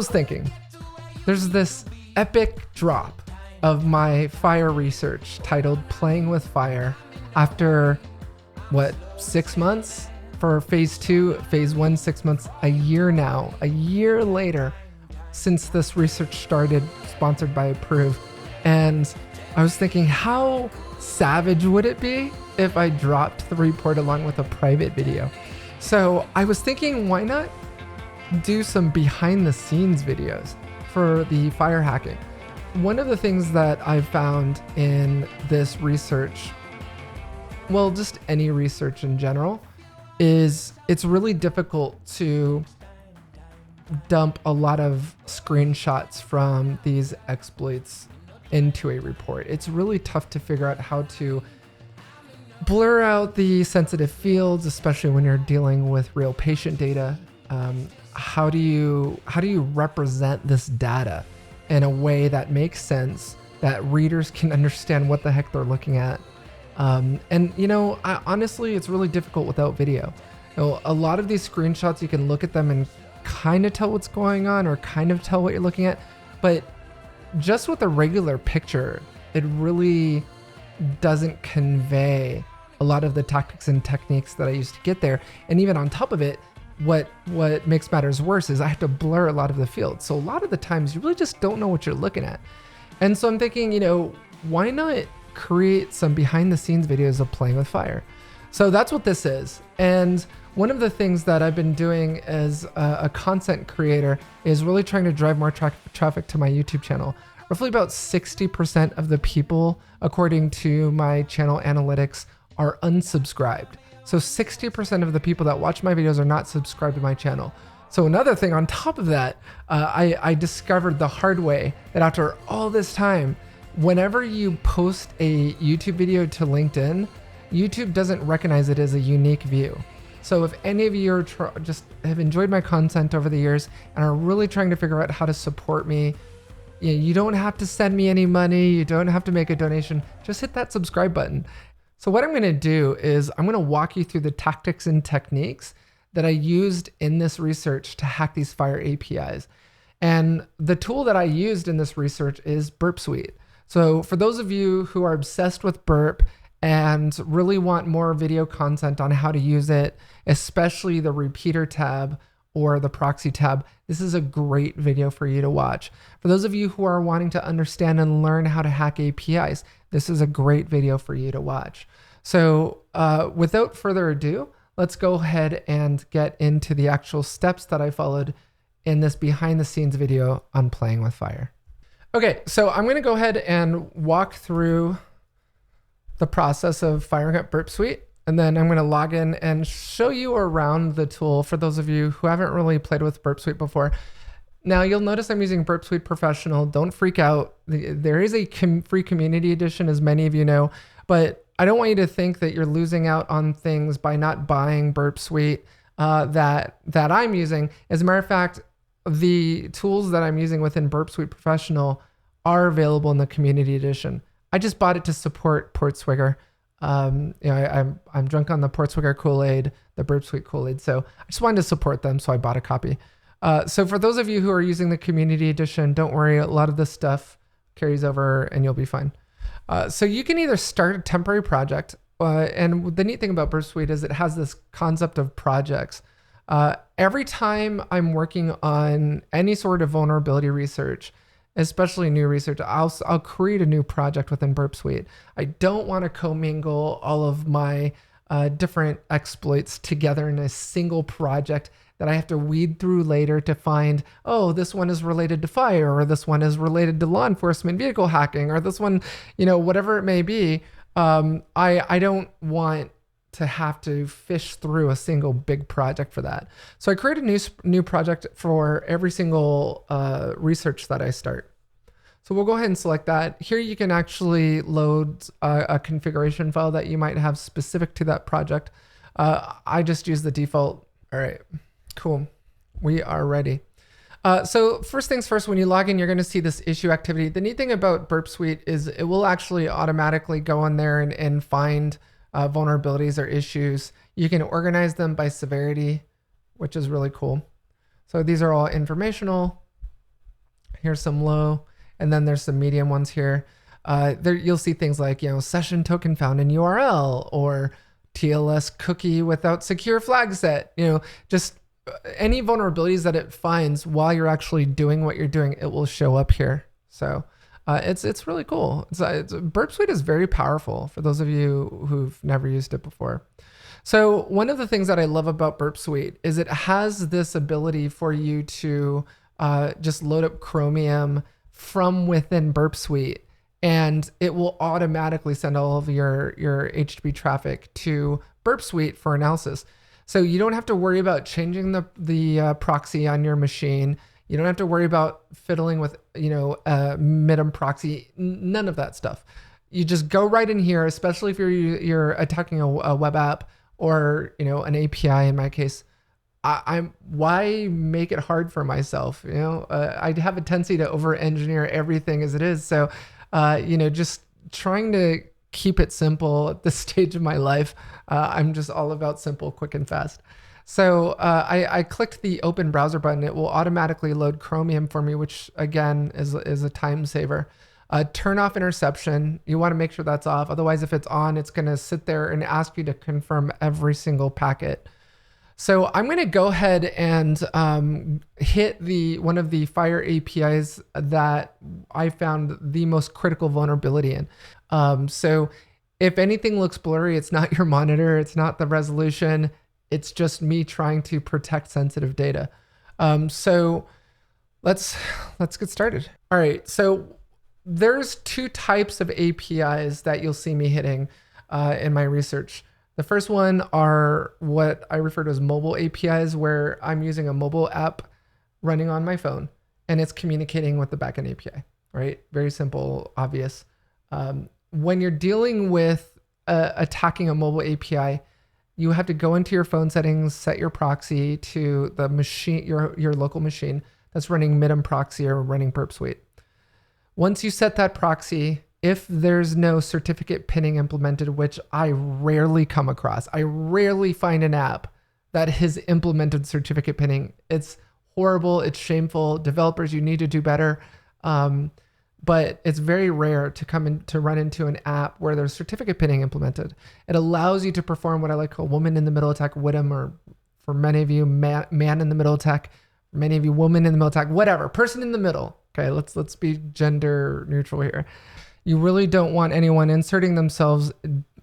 was thinking, there's this epic drop of my FHIR research titled Playing with FHIR after, 6 months for phase 2, phase 1, 6 months, a year now, a year later since this research started, sponsored by Approve. And I was thinking, how savage would it be if I dropped the report along with a private video? So I was thinking, why not do some behind the scenes videos for the FHIR hacking? One of the things that I've found in this research, well, just any research in general, is it's really difficult to dump a lot of screenshots from these exploits into a report. It's really tough to figure out how to blur out the sensitive fields, especially when you're dealing with real patient data. How do you represent this data in a way that makes sense, that readers can understand what the heck they're looking at? Honestly, it's really difficult without video. A lot of these screenshots, you can look at them and kind of tell what's going on or kind of tell what you're looking at, but just with a regular picture, it really doesn't convey a lot of the tactics and techniques that I used to get there. And even on top of it, what makes matters worse is I have to blur a lot of the fields. So a lot of the times you really just don't know what you're looking at. And so I'm thinking, why not create some behind the scenes videos of Playing with FHIR? So that's what this is. And one of the things that I've been doing as a content creator is really trying to drive more traffic to my YouTube channel. Roughly about 60% of the people, according to my channel analytics, are unsubscribed. So 60% of the people that watch my videos are not subscribed to my channel. So another thing on top of that, I discovered the hard way that after all this time, whenever you post a YouTube video to LinkedIn, YouTube doesn't recognize it as a unique view. So if any of you are just have enjoyed my content over the years and are really trying to figure out how to support me, you don't have to send me any money. You don't have to make a donation. Just hit that subscribe button. So what I'm going to do is I'm going to walk you through the tactics and techniques that I used in this research to hack these FHIR APIs. And the tool that I used in this research is Burp Suite. So for those of you who are obsessed with Burp and really want more video content on how to use it, especially the repeater tab or the proxy tab, this is a great video for you to watch. For those of you who are wanting to understand and learn how to hack APIs, this is a great video for you to watch. So without further ado, let's go ahead and get into the actual steps that I followed in this behind the scenes video on Playing with FHIR. Okay, so I'm gonna go ahead and walk through the process of firing up Burp Suite, and then I'm gonna log in and show you around the tool for those of you who haven't really played with Burp Suite before. Now you'll notice I'm using Burp Suite Professional. Don't freak out. There is a free community edition, as many of you know, but I don't want you to think that you're losing out on things by not buying Burp Suite that I'm using. As a matter of fact, the tools that I'm using within Burp Suite Professional are available in the community edition. I just bought it to support Portswigger. I'm drunk on the Portswigger Kool-Aid, the Burp Suite Kool-Aid, so I just wanted to support them, so I bought a copy. So for those of you who are using the community edition, don't worry, a lot of this stuff carries over and you'll be fine. So you can either start a temporary project, and the neat thing about Burp Suite is it has this concept of projects. Every time I'm working on any sort of vulnerability research, especially new research, I'll create a new project within Burp Suite. I don't want to commingle all of my different exploits together in a single project that I have to weed through later to find, oh, this one is related to FHIR, or this one is related to law enforcement vehicle hacking, or this one, whatever it may be. I don't want to have to fish through a single big project for that. So I create a new project for every single research that I start. So we'll go ahead and select that. Here you can actually load a configuration file that you might have specific to that project. I just use the default. All right, cool. We are ready. So first things first, when you log in, you're going to see this issue activity. The neat thing about Burp Suite is it will actually automatically go in there and find vulnerabilities or issues. You can organize them by severity, which is really cool. So these are all informational. Here's some low, and then there's some medium ones here. There you'll see things like, session token found in URL, or TLS cookie without secure flag set. Just any vulnerabilities that it finds while you're actually doing what you're doing, it will show up here. So it's really cool. Burp Suite is very powerful for those of you who've never used it before. So one of the things that I love about Burp Suite is it has this ability for you to just load up Chromium from within Burp Suite, and it will automatically send all of your HTTP traffic to Burp Suite for analysis. So you don't have to worry about changing the proxy on your machine. You don't have to worry about fiddling with MIDM proxy, none of that stuff. You just go right in here, especially if you're attacking a web app or an API in my case. Why make it hard for myself? I have a tendency to over-engineer everything as it is. So, just trying to keep it simple at this stage of my life. I'm just all about simple, quick, and fast. So I clicked the open browser button. It will automatically load Chromium for me, which again is a time saver. Turn off interception. You want to make sure that's off. Otherwise, if it's on, it's going to sit there and ask you to confirm every single packet. So I'm going to go ahead and hit one of the FHIR APIs that I found the most critical vulnerability in. So if anything looks blurry, it's not your monitor, it's not the resolution, it's just me trying to protect sensitive data. So let's get started. All right, so there's two types of APIs that you'll see me hitting in my research. The first one are what I refer to as mobile APIs, where I'm using a mobile app running on my phone and it's communicating with the backend API, right? Very simple, obvious. When you're dealing with attacking a mobile API, you have to go into your phone settings, set your proxy to the machine, your local machine that's running MIDM proxy or running Burp Suite. Once you set that proxy, if there's no certificate pinning implemented, which I rarely come across, I rarely find an app that has implemented certificate pinning. It's horrible. It's shameful. Developers, you need to do better. But it's very rare to run into an app where there's certificate pinning implemented. It allows you to perform what I like to call woman in the middle attack, WIDM, or for many of you, man in the middle attack, for many of you, woman in the middle attack, whatever, person in the middle. Okay, let's be gender neutral here. You really don't want anyone inserting themselves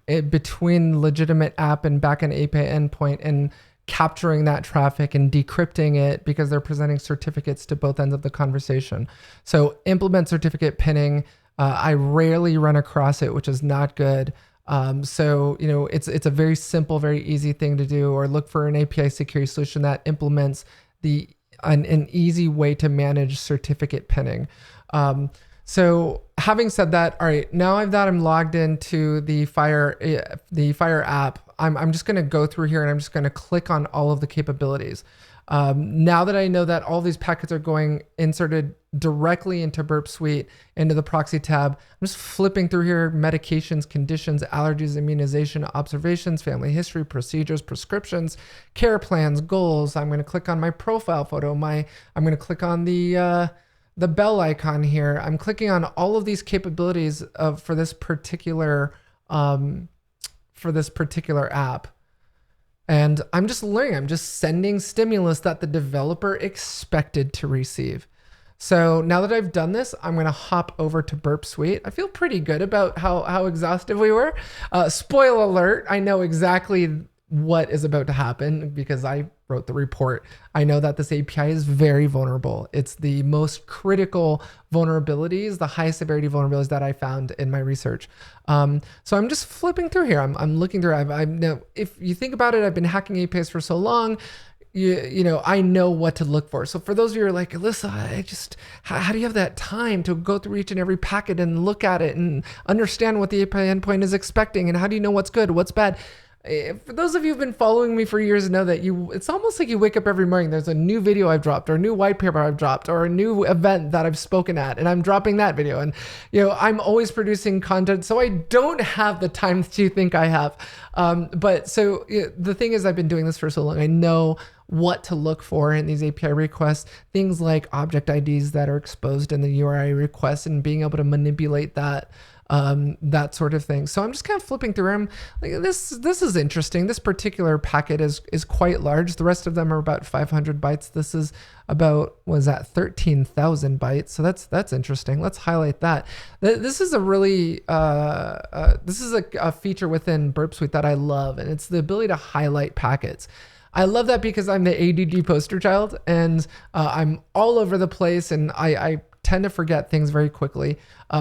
between legitimate app and backend API endpoint and capturing that traffic and decrypting it because they're presenting certificates to both ends of the conversation. So implement certificate pinning. I rarely run across it, which is not good. So it's a very simple, very easy thing to do, or look for an API security solution that implements an easy way to manage certificate pinning. So having said that, all right, now I'm logged into the FHIR app. I'm just going to go through here and I'm just going to click on all of the capabilities. Now that I know that all these packets are going inserted directly into Burp Suite, into the proxy tab, I'm just flipping through here: medications, conditions, allergies, immunization, observations, family history, procedures, prescriptions, care plans, goals. I'm going to click on my profile photo. I'm going to click on the bell icon here. I'm clicking on all of these capabilities for this particular app. And I'm just learning. I'm just sending stimulus that the developer expected to receive. So now that I've done this, I'm going to hop over to Burp Suite. I feel pretty good about how exhaustive we were. Spoiler alert, I know exactly what is about to happen because I wrote the report. I know that this API is very vulnerable. It's the most critical vulnerabilities, the highest severity vulnerabilities that I found in my research. So I'm just flipping through here. I'm looking through. Now, if you think about it, I've been hacking APIs for so long. I know what to look for. So for those of you who are like, Alyssa, how do you have that time to go through each and every packet and look at it and understand what the API endpoint is expecting? And how do you know what's good, what's bad? For those of you who've been following me for years know that it's almost like you wake up every morning, there's a new video I've dropped, or a new white paper I've dropped, or a new event that I've spoken at, and I'm dropping that video. And, I'm always producing content, so I don't have the time that you think I have. But the thing is, I've been doing this for so long. I know what to look for in these API requests, things like object IDs that are exposed in the URI request and being able to manipulate that, that sort of thing. So I'm just kind of flipping through them. Like this is interesting. This particular packet is quite large. The rest of them are about 500 bytes. This is about, was that 13,000 bytes? So that's interesting. Let's highlight that. This is a really this is a feature within Burp Suite that I love, and it's the ability to highlight packets. I love that because I'm the ADD poster child, and I'm all over the place, and I tend to forget things very quickly.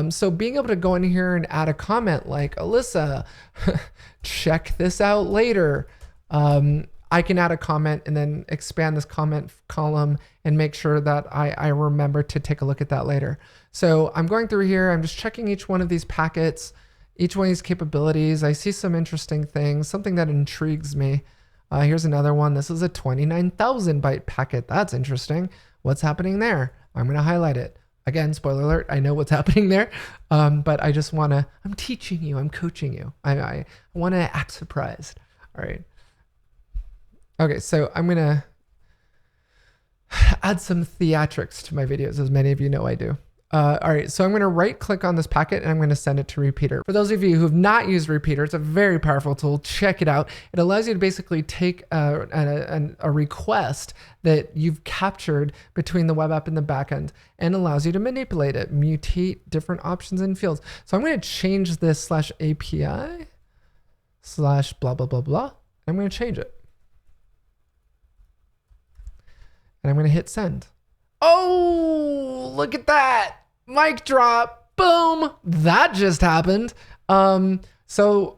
So being able to go in here and add a comment like, Alyssa, check this out later. I can add a comment and then expand this comment column and make sure that I remember to take a look at that later. So I'm going through here. I'm just checking each one of these packets, each one of these capabilities. I see some interesting things, something that intrigues me. Here's another one. This is a 29,000 byte packet. That's interesting. What's happening there? I'm going to highlight it. Again, spoiler alert, I know what's happening there, but I just want to, I'm teaching you, I'm coaching you. I want to act surprised. All right. Okay, so I'm going to add some theatrics to my videos, as many of you know I do. All right, so I'm going to right click on this packet and I'm going to send it to Repeater. For those of you who have not used Repeater, it's a very powerful tool. Check it out. It allows you to basically take a request that you've captured between the web app and the backend and allows you to manipulate it, mutate different options and fields. So I'm going to change this /API / blah, blah, blah, blah. I'm going to change it. And I'm going to hit send. Oh, look at that. Mic drop. Boom. That just happened. So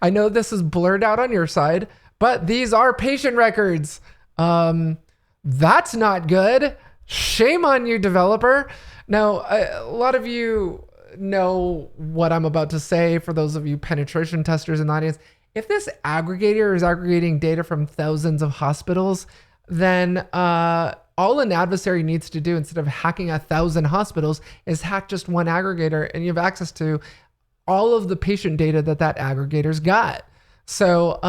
I know this is blurred out on your side, but these are patient records. That's not good. Shame on you, developer. Now, a lot of you know what I'm about to say. For those of you penetration testers in the audience, if this aggregator is aggregating data from thousands of hospitals, then all an adversary needs to do instead of hacking 1,000 hospitals is hack just one aggregator, and you have access to all of the patient data that aggregator's got. So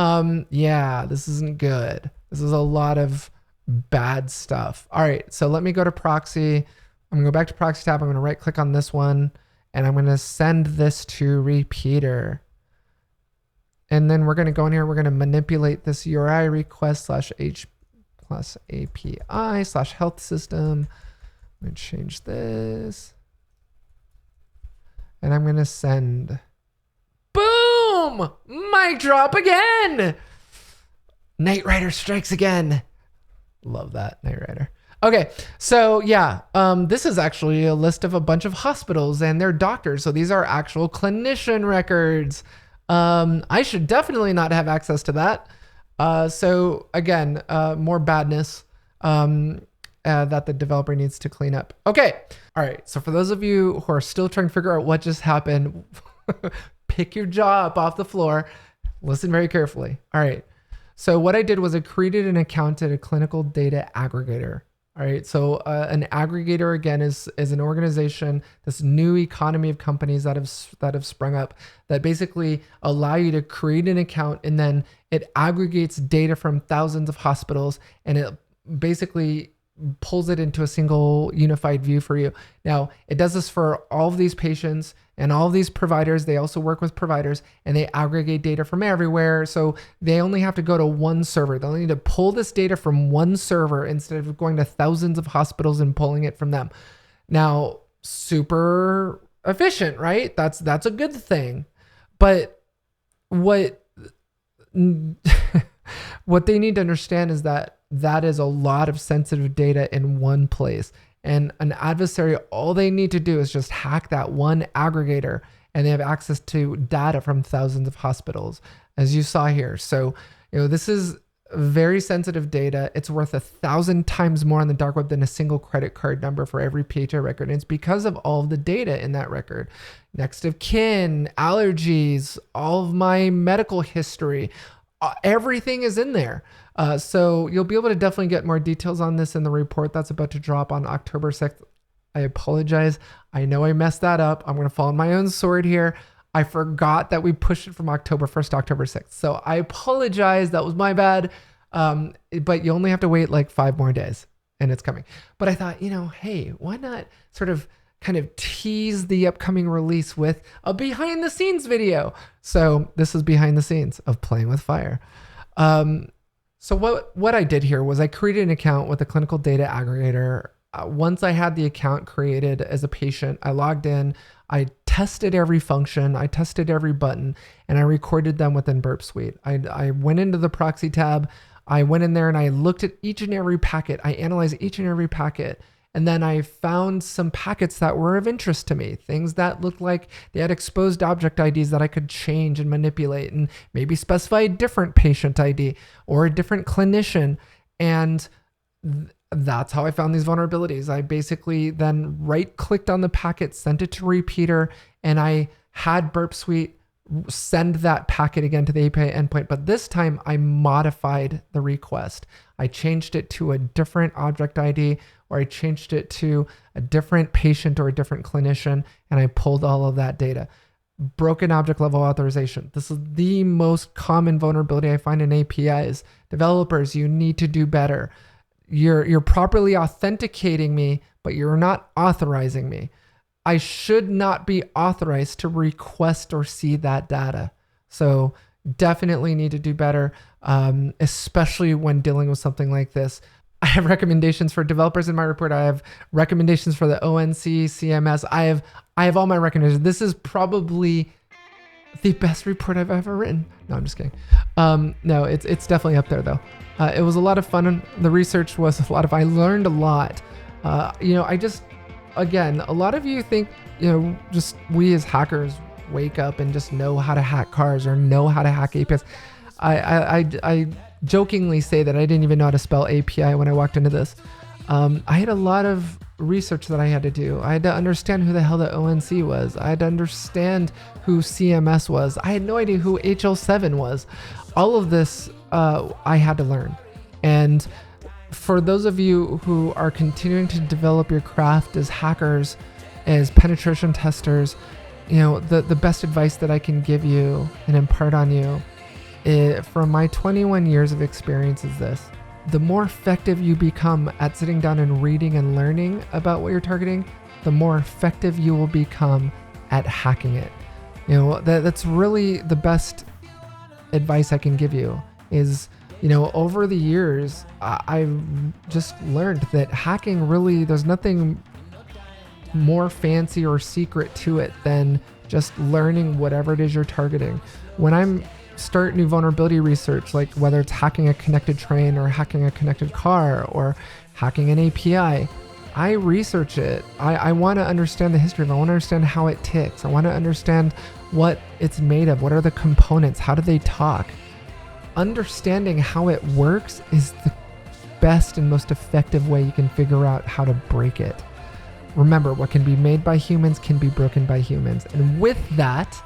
yeah, this isn't good. This is a lot of bad stuff. All right, so let me go to proxy. I'm gonna go back to proxy tab. I'm gonna right click on this one and I'm gonna send this to Repeater. And then we're gonna go in here, we're gonna manipulate this URI request /h /API /health system. I'm gonna change this. And I'm gonna send. Boom! Mic drop again! Knight Rider strikes again. Love that, Knight Rider. Okay, so yeah, this is actually a list of a bunch of hospitals and their doctors. So these are actual clinician records. I should definitely not have access to that. So again, more badness that the developer needs to clean up. Okay. All right. So for those of you who are still trying to figure out what just happened, pick your jaw up off the floor. Listen very carefully. All right. So what I did was I created an account at a clinical data aggregator. All right. So an aggregator, again, is an organization, this new economy of companies that have sprung up that basically allow you to create an account, and then it aggregates data from thousands of hospitals and it basically pulls it into a single unified view for you. Now, it does this for all of these patients and all of these providers. They also work with providers and they aggregate data from everywhere. So they only have to go to one server. They'll need to pull this data from one server instead of going to thousands of hospitals and pulling it from them. Now, super efficient, right? That's a good thing. But what they need to understand is that is a lot of sensitive data in one place. And an adversary, all they need to do is just hack that one aggregator and they have access to data from thousands of hospitals, as you saw here. So, this is very sensitive data. It's worth 1,000 times more on the dark web than a single credit card number for every PHI record. And it's because of all of the data in that record. Next of kin, allergies, all of my medical history, everything is in there. So you'll be able to definitely get more details on this in the report that's about to drop on October 6th. I apologize. I know I messed that up. I'm going to fall on my own sword here. I forgot that we pushed it from October 1st to October 6th. So I apologize. That was my bad. But you only have to wait like 5 more days and it's coming. But I thought, hey, why not sort of kind of tease the upcoming release with a behind the scenes video? So this is behind the scenes of playing with FHIR. So what I did here was I created an account with a clinical data aggregator. Once I had the account created as a patient, I logged in, I tested every function, I tested every button, and I recorded them within Burp Suite. I went into the proxy tab, I went in there and I looked at each and every packet. I analyzed each and every packet. And then I found some packets that were of interest to me, things that looked like they had exposed object IDs that I could change and manipulate and maybe specify a different patient ID or a different clinician. And that's how I found these vulnerabilities. I basically then right-clicked on the packet, sent it to repeater, and I had Burp Suite send that packet again to the API endpoint. But this time I modified the request. I changed it to a different object ID, or I changed it to a different patient or a different clinician, and I pulled all of that data. Broken object level authorization. This is the most common vulnerability I find in APIs. Developers, you need to do better. You're properly authenticating me, but you're not authorizing me. I should not be authorized to request or see that data. So definitely need to do better, especially when dealing with something like this. I have recommendations for developers in my report. I have recommendations for the ONC, CMS. I have all my recommendations. This is probably the best report I've ever written. No, I'm just kidding. No, it's definitely up there though. It was a lot of fun. The research was a lot of, I learned a lot. Again, a lot of you think, just we as hackers wake up and just know how to hack cars or know how to hack APIs. I jokingly say that I didn't even know how to spell API when I walked into this. I had a lot of research that I had to do. I had to understand who the hell the ONC was. I had to understand who CMS was. I had no idea who HL7 was. All of this I had to learn. And for those of you who are continuing to develop your craft as hackers, as penetration testers, the best advice that I can give you and impart on you from my 21 years of experience is this. The more effective you become at sitting down and reading and learning about what you're targeting, the more effective you will become at hacking it. That's really the best advice I can give you is, over the years, I've just learned that hacking really, there's nothing more fancy or secret to it than just learning whatever it is you're targeting. When I'm start new vulnerability research, like whether it's hacking a connected train or hacking a connected car or hacking an API, I research it. I want to understand the history of it. I want to understand how it ticks. I want to understand what it's made of. What are the components? How do they talk? Understanding how it works is the best and most effective way you can figure out how to break it. Remember, what can be made by humans can be broken by humans. And with that,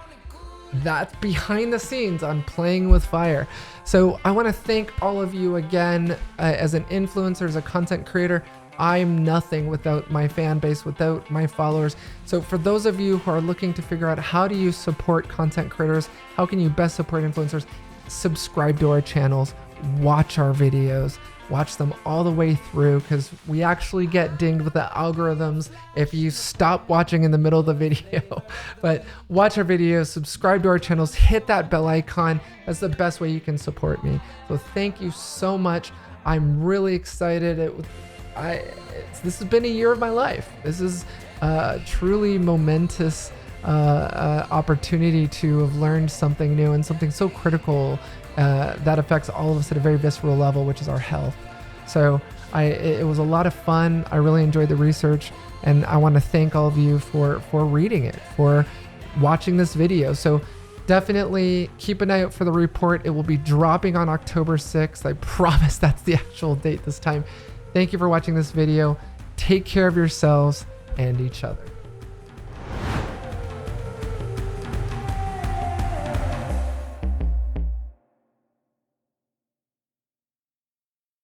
that's behind the scenes on playing with FHIR. So I want to thank all of you again. As an influencer, as a content creator, I'm nothing without my fan base, without my followers. So for those of you who are looking to figure out how do you support content creators, how can you best support influencers, subscribe to our channels, watch our videos, watch them all the way through, because we actually get dinged with the algorithms if you stop watching in the middle of the video. But watch our videos, subscribe to our channels, hit that bell icon. That's the best way you can support me. So thank you so much. I'm really excited. This has been a year of my life. This is a truly momentous opportunity to have learned something new and something so critical that affects all of us at a very visceral level, which is our health. So it was a lot of fun. I really enjoyed the research, and I want to thank all of you for reading it, for watching this video. So definitely keep an eye out for the report. It will be dropping on October 6th. I promise that's the actual date this time. Thank you for watching this video. Take care of yourselves and each other.